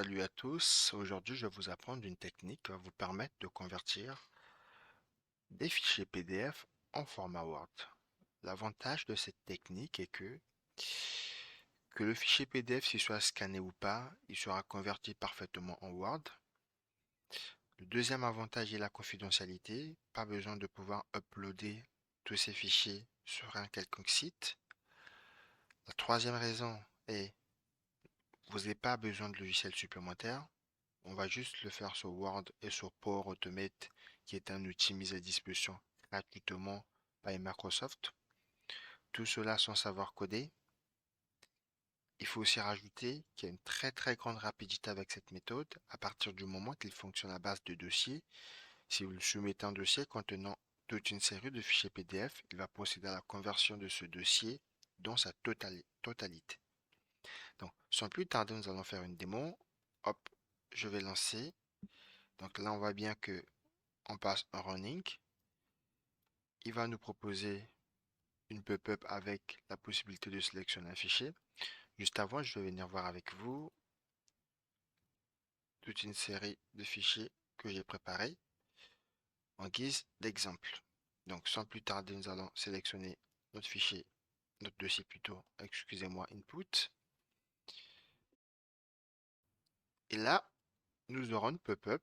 Salut à tous, aujourd'hui je vais vous apprendre une technique qui va vous permettre de convertir des fichiers PDF en format Word. L'avantage de cette technique est que le fichier PDF, s'il soit scanné ou pas, il sera converti parfaitement en Word. Le deuxième avantage est la confidentialité, pas besoin de pouvoir uploader tous ces fichiers sur un quelconque site. La troisième raison est vous n'avez pas besoin de logiciel supplémentaire. On va juste le faire sur Word et sur Power Automate, qui est un outil mis à disposition gratuitement par Microsoft. Tout cela sans savoir coder. Il faut aussi rajouter qu'il y a une très grande rapidité avec cette méthode à partir du moment qu'il fonctionne à base de dossiers. Si vous lui soumettez un dossier contenant toute une série de fichiers PDF, il va procéder à la conversion de ce dossier dans sa totalité. Donc, sans plus tarder, nous allons faire une démo. Hop, je vais lancer. Donc là, on voit bien que on passe en running. Il va nous proposer une pop-up avec la possibilité de sélectionner un fichier. Juste avant, je vais venir voir avec vous toute une série de fichiers que j'ai préparés en guise d'exemple. Donc sans plus tarder, nous allons sélectionner notre fichier, notre dossier plutôt, excusez-moi, input. Et là, nous aurons une pop-up.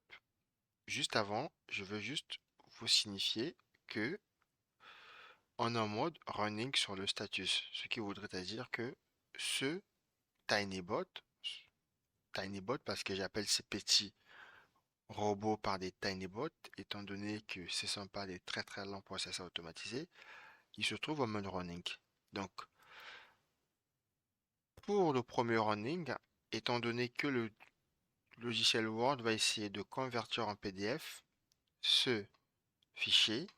Juste avant, je veux juste vous signifier que on est en mode running sur le status, ce qui voudrait dire que ce TinyBot, TinyBot parce que j'appelle ces petits robots par des TinyBots, étant donné que ce ne sont pas des très longs processeurs automatisés, ils se trouvent en mode running. Donc, pour le premier running, étant donné que le logiciel Word va essayer de convertir en PDF ce fichier,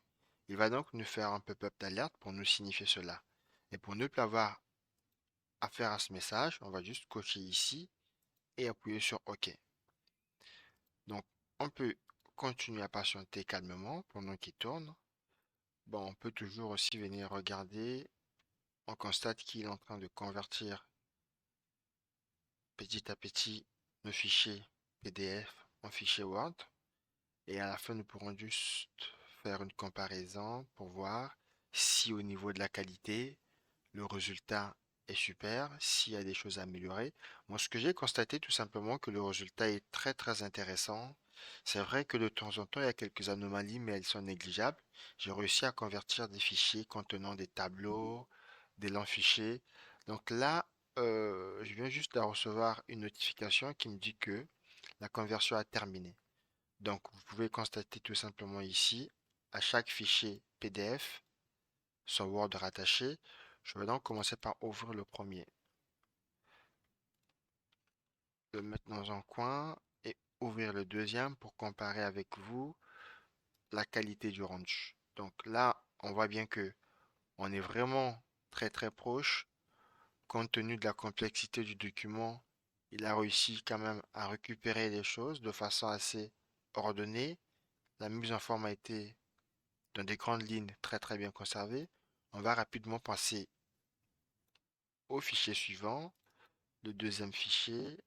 il va donc nous faire un pop-up d'alerte pour nous signifier cela. Et pour ne plus avoir affaire à ce message, on va juste cocher ici et appuyer sur OK. Donc, on peut continuer à patienter calmement pendant qu'il tourne. Bon, on peut toujours aussi venir regarder. On constate qu'il est en train de convertir petit à petit nos fichiers PDF en fichier Word. Et à la fin, nous pourrons juste faire une comparaison pour voir si au niveau de la qualité, le résultat est super, s'il y a des choses à améliorer. Moi, ce que j'ai constaté, tout simplement, que le résultat est très intéressant. C'est vrai que de temps en temps, il y a quelques anomalies, mais elles sont négligeables. J'ai réussi à convertir des fichiers contenant des tableaux, des longs fichiers. Donc là, je viens juste de recevoir une notification qui me dit que la conversion a terminé. Donc, vous pouvez constater tout simplement ici, à chaque fichier PDF, son Word rattaché. Je vais donc commencer par ouvrir le premier, le mettre dans un coin et ouvrir le deuxième pour comparer avec vous la qualité du rendu. Donc là, on voit bien que on est vraiment très proche. Compte tenu de la complexité du document, il a réussi quand même à récupérer les choses de façon assez ordonnée. La mise en forme a été dans des grandes lignes très bien conservée. On va rapidement passer au fichier suivant, le deuxième fichier,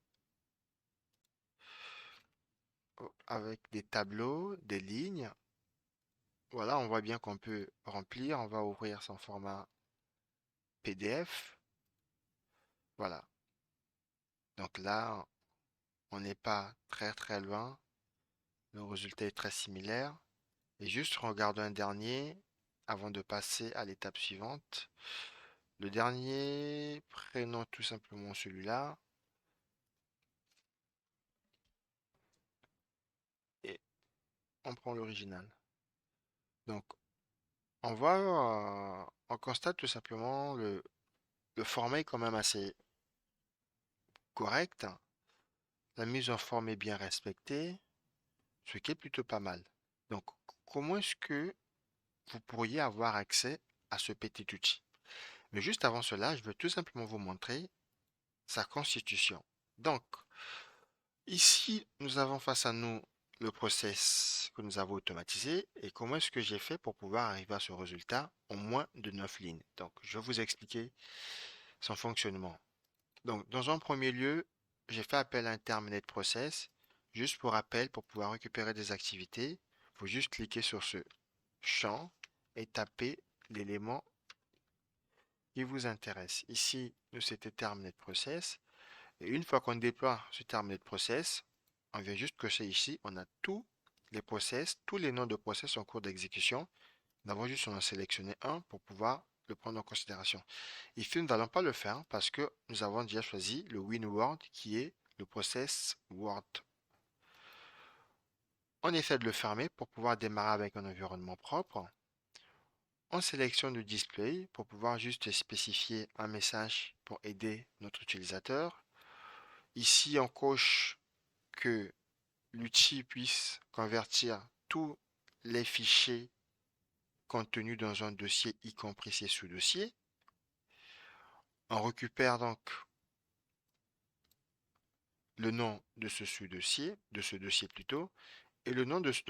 avec des tableaux, des lignes. Voilà, on voit bien qu'on peut remplir. On va ouvrir son format PDF. Voilà. Donc là, on n'est pas très loin. Le résultat est très similaire. Et juste regardons un dernier avant de passer à l'étape suivante. Le dernier, prenons tout simplement celui-là et on prend l'original. Donc, on constate tout simplement le format est quand même assez correct. La mise en forme est bien respectée, ce qui est plutôt pas mal. Donc, comment est-ce que vous pourriez avoir accès à ce petit outil? Mais juste avant cela, je veux tout simplement vous montrer sa constitution. Donc, ici, nous avons face à nous le process que nous avons automatisé et comment est-ce que j'ai fait pour pouvoir arriver à ce résultat en moins de 9 lignes. Donc, je vais vous expliquer son fonctionnement. Donc, dans un premier lieu, j'ai fait appel à un terminate process. Juste pour rappel, pour pouvoir récupérer des activités, il faut juste cliquer sur ce champ et taper l'élément qui vous intéresse. Ici, nous, c'était terminate process. Et une fois qu'on déploie ce terminate process, on vient juste cocher ici, on a tous les process, tous les noms de process en cours d'exécution. Nous avons juste à en sélectionner un pour pouvoir le prendre en considération. Ici, nous n'allons pas le faire parce que nous avons déjà choisi le WinWord qui est le process Word. On essaie de le fermer pour pouvoir démarrer avec un environnement propre. On sélectionne le display pour pouvoir juste spécifier un message pour aider notre utilisateur. Ici, on coche que l'outil puisse convertir tous les fichiers contenus dans un dossier, y compris ses sous-dossiers. On récupère donc le nom de ce sous-dossier, de ce dossier plutôt, et le nom de ce,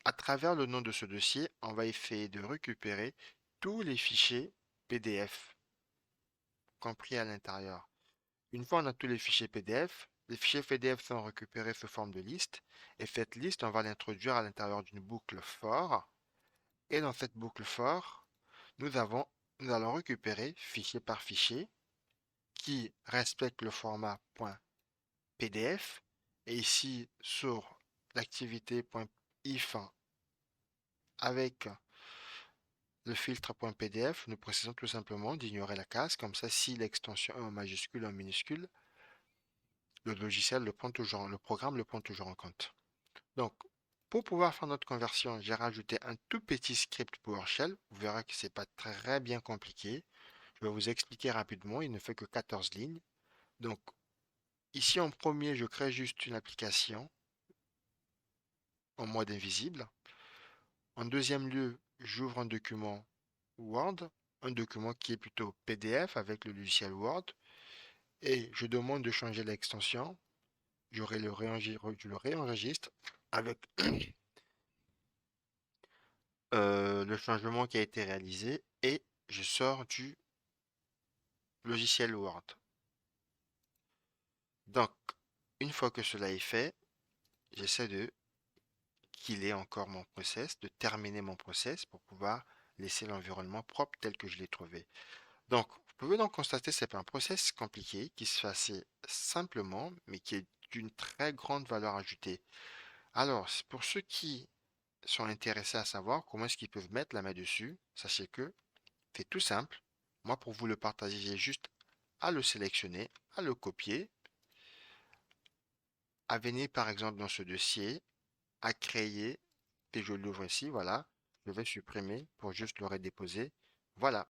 à travers le nom de ce dossier, on va essayer de récupérer tous les fichiers PDF compris à l'intérieur. Une fois on a tous les fichiers PDF sont récupérés sous forme de liste, et cette liste, on va l'introduire à l'intérieur d'une boucle for, et dans cette boucle for, nous nous allons récupérer fichier par fichier qui respecte le format .pdf, et ici sur l'activité .if avec le filtre .pdf, nous précisons tout simplement d'ignorer la case, comme ça si l'extension est en majuscule ou en minuscule, le logiciel le prend toujours, le programme le prend toujours en compte. Donc, pour pouvoir faire notre conversion, j'ai rajouté un tout petit script PowerShell. Vous verrez que c'est pas très bien compliqué. Je vais vous expliquer rapidement. Il ne fait que 14 lignes. Donc, ici en premier, je crée juste une application en mode invisible. En deuxième lieu, j'ouvre un document Word, un document qui est plutôt PDF avec le logiciel Word, et je demande de changer l'extension. Je le réenregistre avec le changement qui a été réalisé et je sors du logiciel Word. Donc, une fois que cela est fait, j'essaie de killer encore mon process, de terminer mon process pour pouvoir laisser l'environnement propre tel que je l'ai trouvé. Donc, vous pouvez donc constater que c'est un process compliqué qui se fait assez simplement, mais qui est d'une très grande valeur ajoutée. Alors, pour ceux qui sont intéressés à savoir comment est-ce qu'ils peuvent mettre la main dessus, sachez que c'est tout simple. Moi, pour vous le partager, j'ai juste à le sélectionner, à le copier, à venir par exemple dans ce dossier, à créer, et je l'ouvre ici, voilà. Je vais supprimer pour juste le redéposer. Voilà.